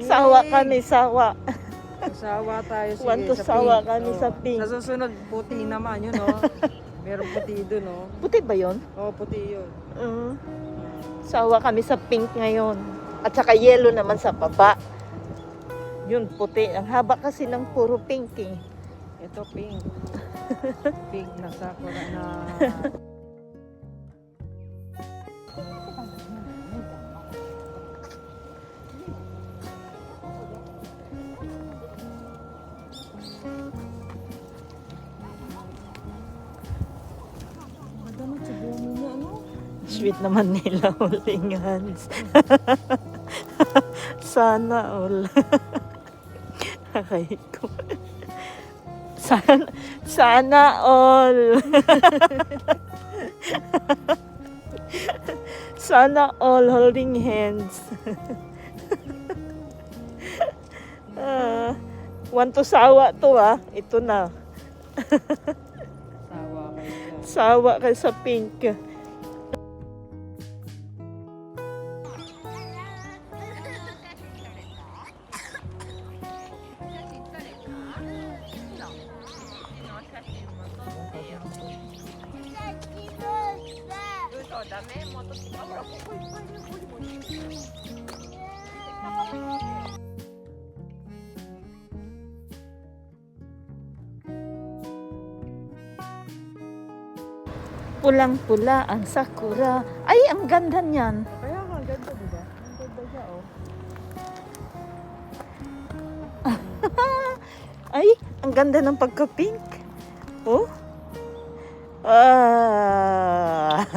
Sawa kami, sawa. Sawa tayo, sige. Want to sa sawa pink. kami sa pink. Sa susunod, puti naman yun, oh. Meron puti doon, oh. Puti ba yun? Oo, puti yun. Sawa kami sa pink ngayon. At saka yellow naman sa baba. Yun, puti. Ang haba kasi ng puro pink eh. Ito, pink. Pink na sakura na... Sweet naman nila, holding hands. Sana all. Ay ko. Sana all. Sana all holding hands. Want to sawa to Ito na. Sawa kayo. Sawa kay sa pink. Pulang-pula ang sakura. Ay, ang ganda niyan. Kaya nga, ganda, diba? Ang ganda siya, oh. Ay, ang ganda ng pagka-pink. Oh. Ah.